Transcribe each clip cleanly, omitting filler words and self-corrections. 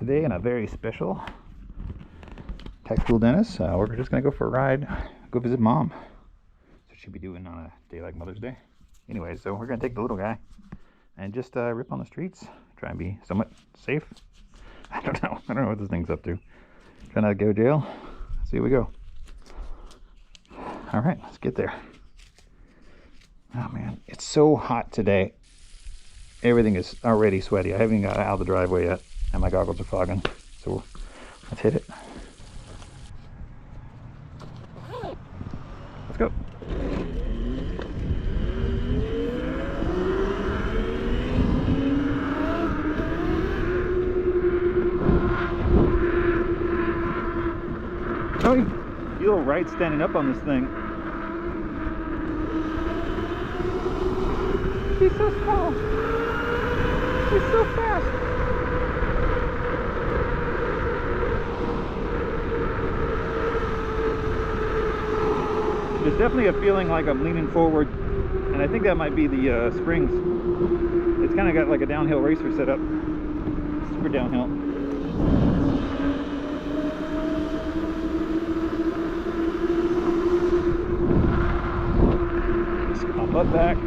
today in a very special tech school dentist. We're just gonna go for a ride, go visit mom. That's what she'd be doing on a day like Mother's Day. Anyway, so we're gonna take the little guy and just rip on the streets, try and be somewhat safe. I don't know what this thing's up to. Try not to go to jail. See how we go. All right, let's get there. Oh man, it's so hot today. Everything is already sweaty. I haven't even got out of the driveway yet, and my goggles are fogging. So let's hit it. Let's go. Oh, you feel right standing up on this thing. He's so small. He's so fast. There's definitely a feeling like I'm leaning forward, and I think that might be the springs. It's kind of got like a downhill racer set up. Super downhill. Just pop up back.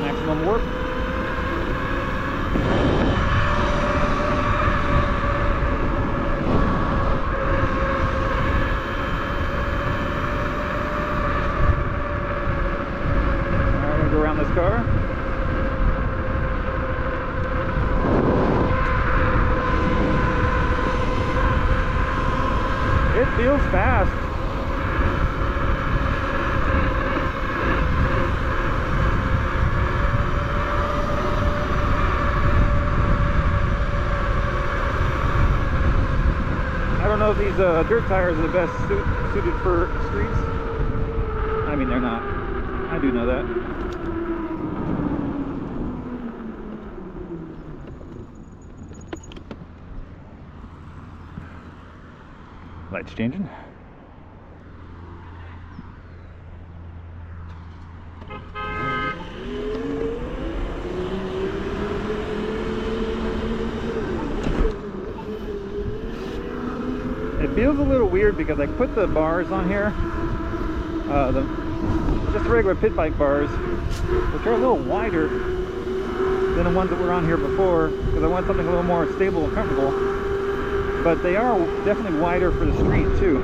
Maximum warp. Alright, we'll go around this car. It feels fast. I don't know if these dirt tires are the best suited for streets. I mean, they're not. I do know that. Lights changing. It feels a little weird because I put the bars on here, just regular pit bike bars, which are a little wider than the ones that were on here before, because I want something a little more stable and comfortable. But they are definitely wider for the street too.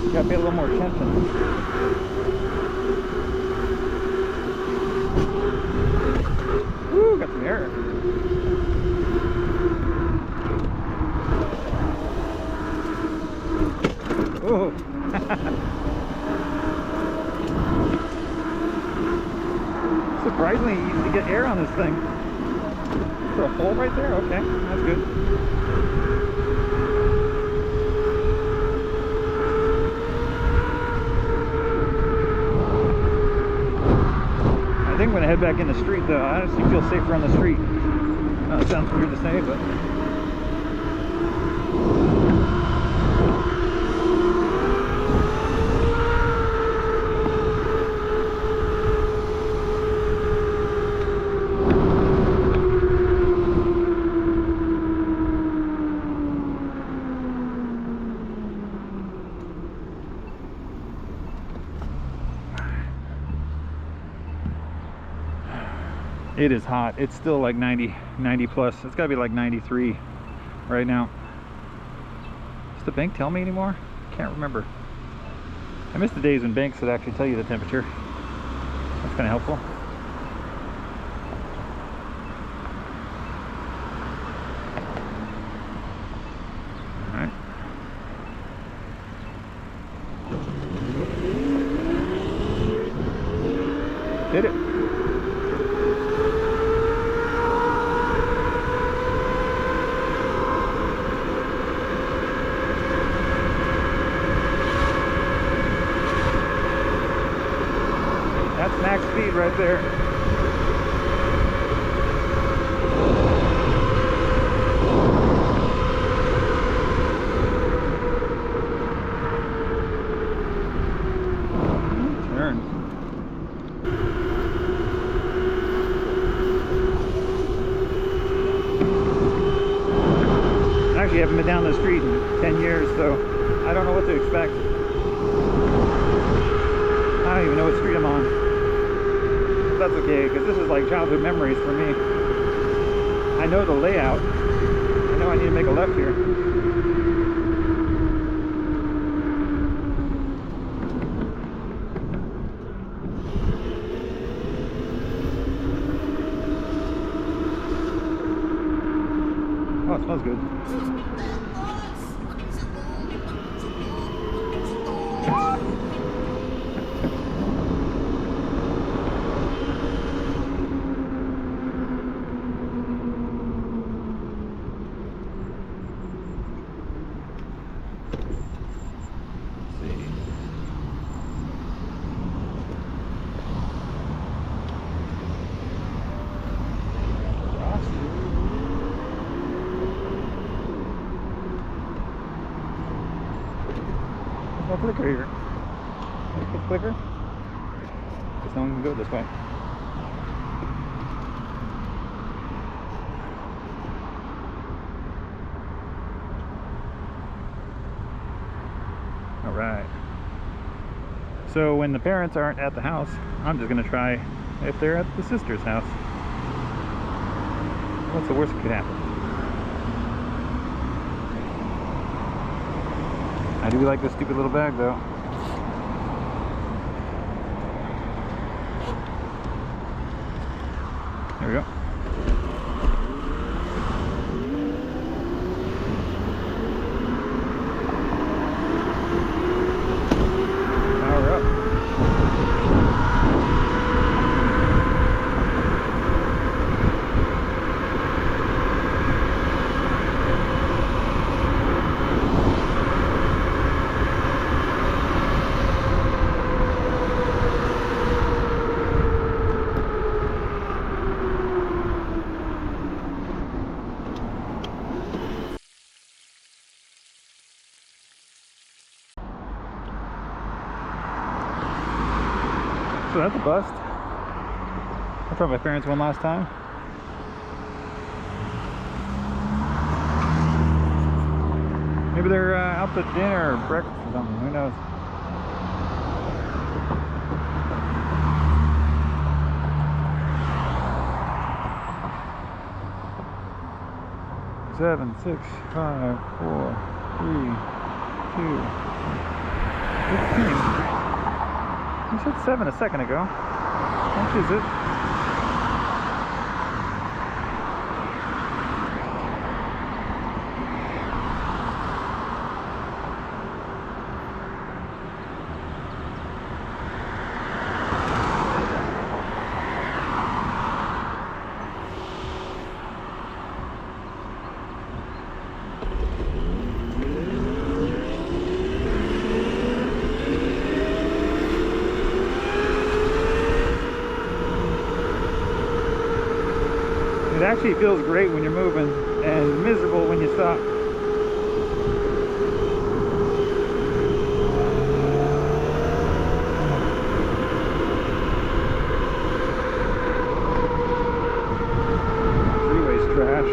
You gotta pay a little more attention. Woo, got some air. Ooh. Surprisingly easy to get air on this thing. Is there a hole right there? Okay, that's good. I think I'm going to head back in the street though. I honestly feel safer on the street. It sounds weird to say, but... It is hot. It's still like 90 plus. It's got to be like 93 right now. Does the bank tell me anymore? Can't remember. I miss the days when banks would actually tell you the temperature. That's kind of helpful. All right. Did it. That's max speed right there. Turn. actually haven't been down the street in 10 years, so I don't know what to expect. I don't even know what street I'm on. But that's okay, because this is like childhood memories for me. I know the layout. I know I need to make a left here. Oh, it smells good. No clicker here. It's clicker. Because no one can go this way. Alright. So when the parents aren't at the house, I'm just going to try if they're at the sister's house. What's the worst that could happen? I do like this stupid little bag though. There we go. Power up. So that's a bust. I brought my parents one last time. Maybe they're out to dinner or breakfast or something. Who knows? Seven, 6, 5, 4, 3, 2, 15. You said 7 a second ago. Which is it? It actually feels great when you're moving and miserable when you stop. Freeway's trash.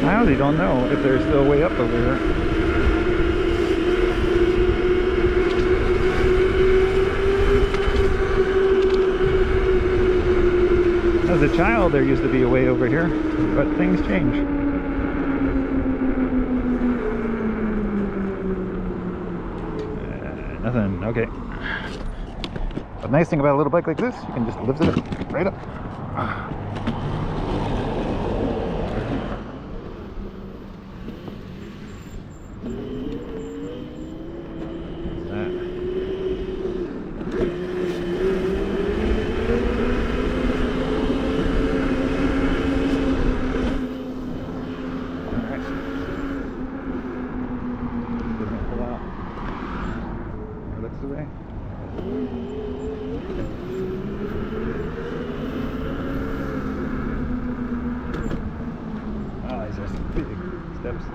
I honestly don't know if there's still way up over here. As a child, there used to be a way over here, but things change. Nothing, okay. The nice thing about a little bike like this, you can just lift it right up. Big steps.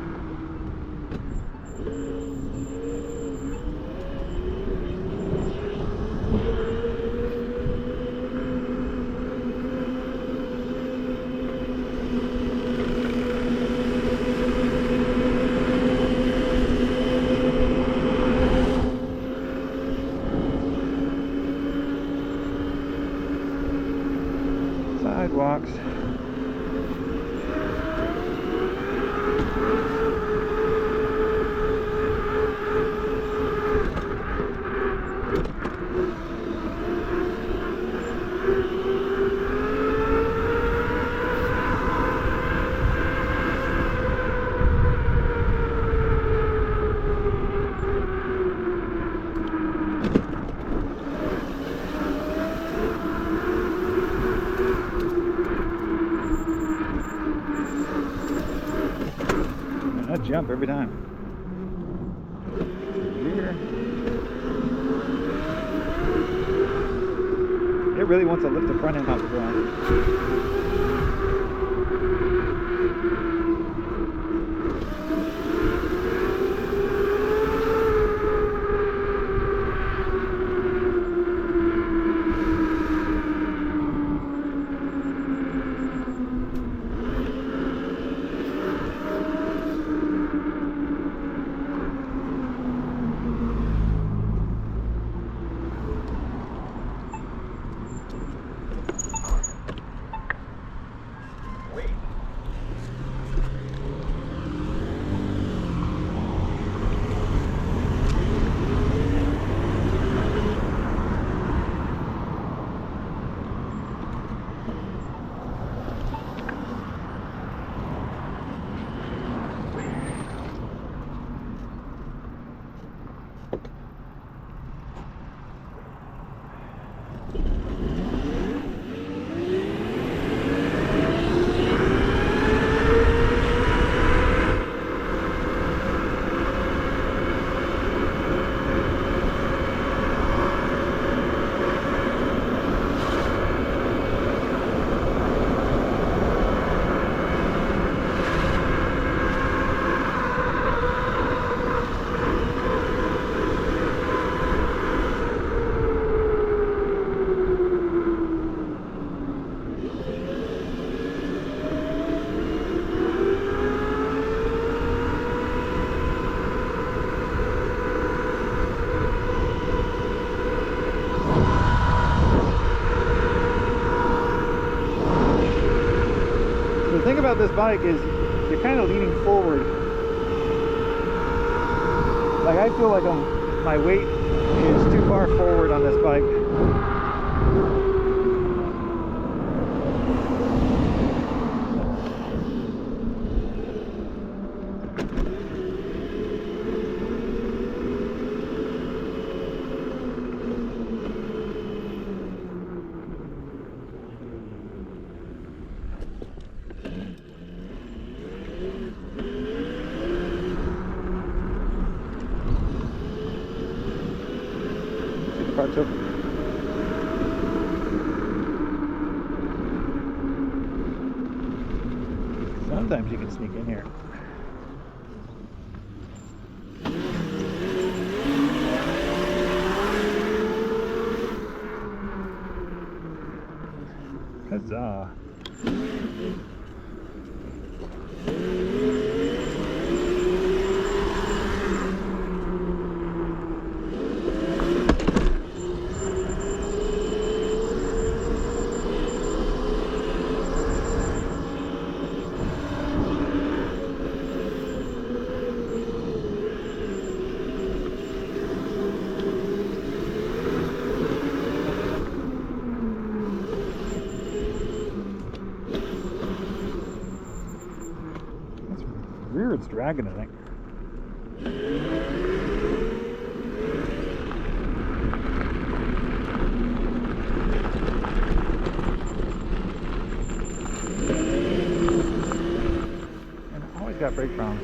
Sidewalks. I jump every time. Here. It really wants to lift the front end off the ground. The thing about this bike is you're kind of leaning forward. Like I feel like my weight is too far forward on this bike. Parts open. Sometimes you can sneak in here. Huzzah. Rear it's dragging, I think. And I always got brake problems.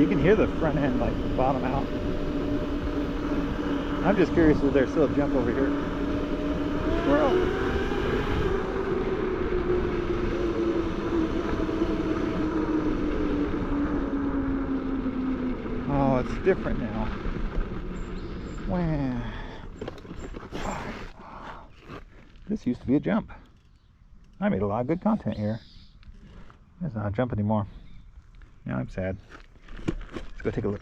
you can hear the front end like bottom out. I'm just curious if there's still a jump over here. Squirrel! Oh, it's different now. Wow. This used to be a jump. I made a lot of good content here. It's not a jump anymore. Now I'm sad. Let's go take a look.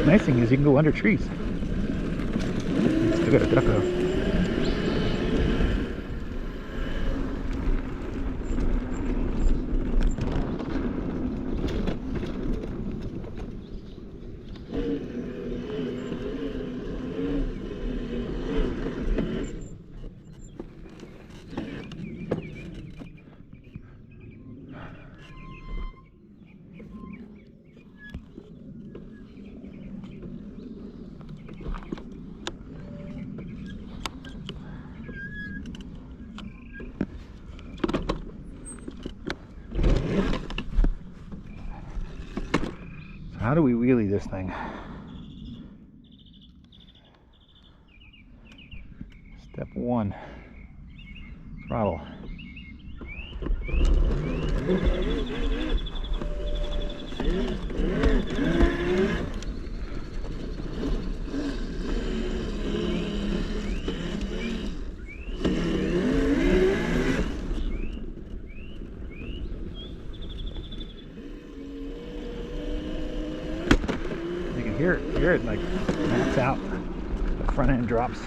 Nice thing is you can go under trees. Still got a duck though. How do we wheelie this thing? Step 1, throttle. Hear it like maps out. The front end drops.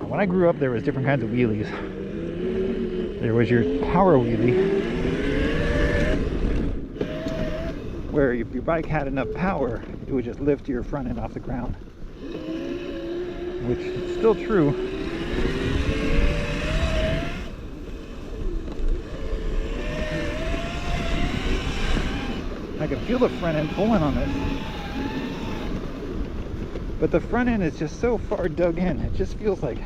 When I grew up, there was different kinds of wheelies. There was your power wheelie, where if your bike had enough power, it would just lift your front end off the ground, which is still true. I can feel the front end pulling on this. But the front end is just so far dug in, it just feels like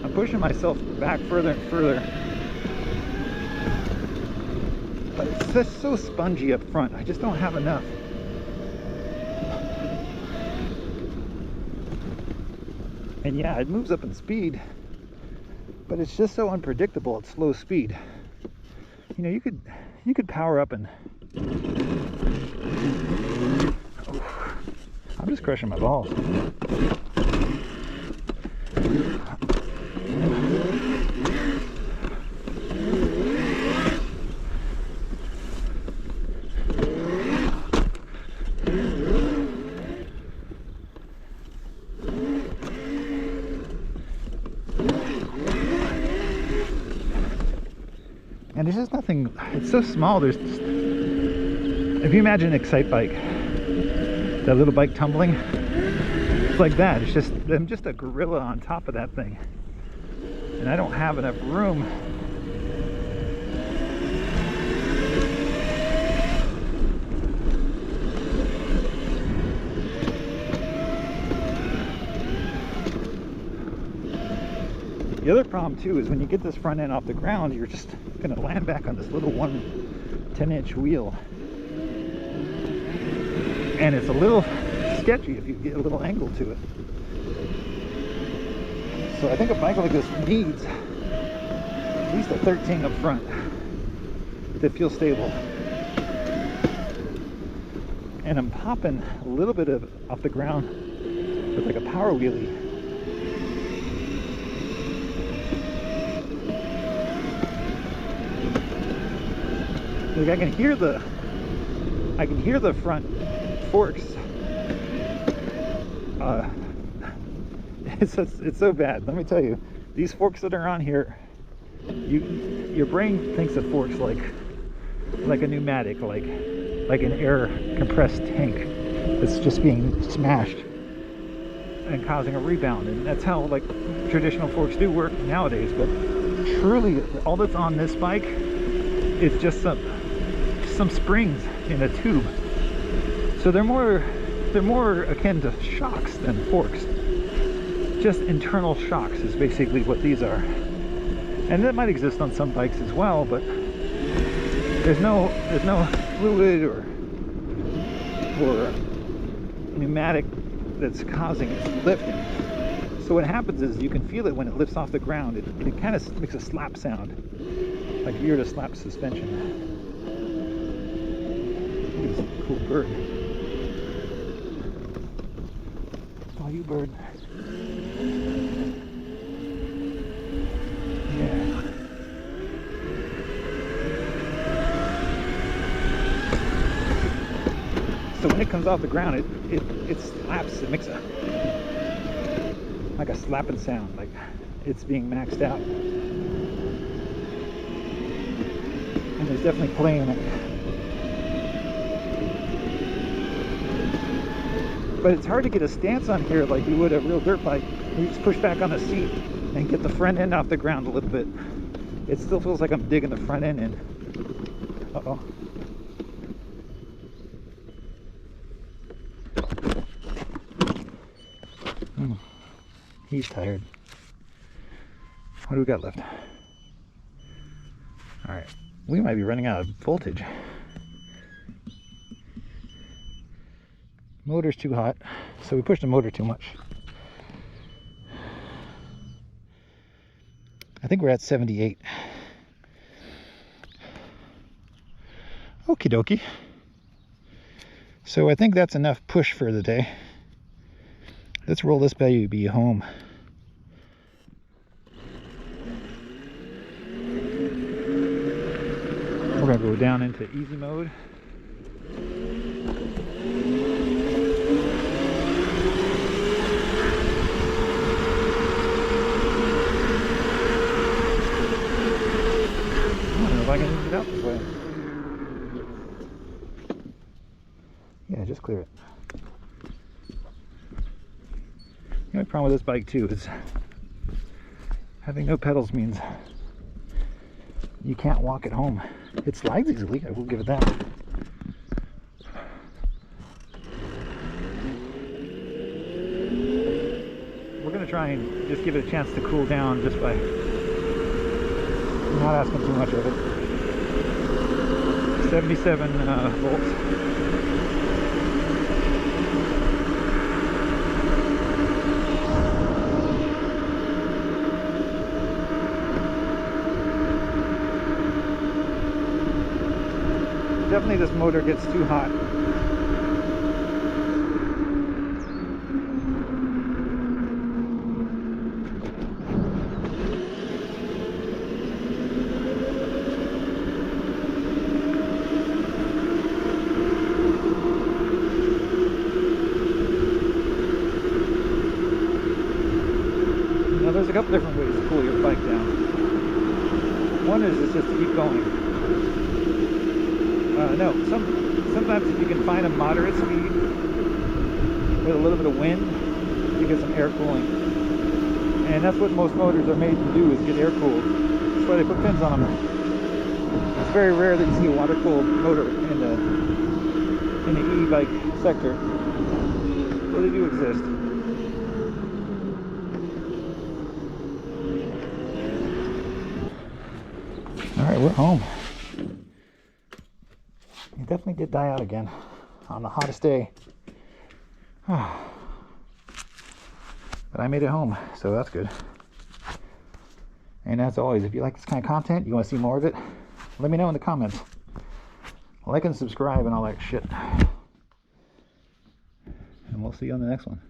I'm pushing myself back further and further. But it's just so spongy up front, I just don't have enough. And yeah, it moves up in speed, but it's just so unpredictable at slow speed. You know, you could power up and I'm just crushing my balls. And there's just nothing, it's so small. There's just, if you imagine an Excite bike, that little bike tumbling, it's like that. It's just, I'm just a gorilla on top of that thing. And I don't have enough room. The other problem too is when you get this front end off the ground, you're just going to land back on this little 10-inch wheel. And it's a little sketchy if you get a little angle to it. So I think a bike like this needs at least a 13 up front to feel stable. And I'm popping a little bit of off the ground with like a power wheelie. Like I can hear the front forks. It's so bad. Let me tell you, these forks that are on here, your brain thinks of forks like a pneumatic, like an air compressed tank that's just being smashed and causing a rebound. And that's how like traditional forks do work nowadays. But truly, all that's on this bike is just some springs in a tube. So they're more akin to shocks than forks. Just internal shocks is basically what these are. And that might exist on some bikes as well, but there's no fluid or pneumatic that's causing its lifting. So what happens is you can feel it when it lifts off the ground. It kind of makes a slap sound, like if you were to slap suspension. It's a cool bird. Oh, you bird. Yeah. So when it comes off the ground, it slaps. It makes like a slapping sound, like it's being maxed out. And there's definitely play in it. But it's hard to get a stance on here like you would a real dirt bike. You just push back on the seat and get the front end off the ground a little bit. It still feels like I'm digging the front end in. Uh-oh. He's tired. What do we got left? Alright, we might be running out of voltage. Motor's too hot, so we pushed the motor too much. I think we're at 78. Okie dokie. So I think that's enough push for the day. Let's roll this baby home. We're going to go down into easy mode. I don't know if I can move it out this way. Yeah, just clear it. The only problem with this bike too is having no pedals means you can't walk it home. It slides easily, I will give it that. We're going to try and just give it a chance to cool down just by not asking too much of it. 77 volts. Definitely this motor gets too hot. Now there's a couple different ways to cool your bike down. One is just to keep going. No, sometimes if you can find a moderate speed with a little bit of wind, you get some air cooling. And that's what most motors are made to do, is get air cooled. That's why they put fins on them. It's very rare that you see a water cooled motor in the e-bike sector, but they do exist. Alright, we're home. It definitely did die out again on the hottest day. But I made it home, so that's good. And as always, if you like this kind of content, you want to see more of it, let me know in the comments. Like and subscribe and all that shit. And we'll see you on the next one.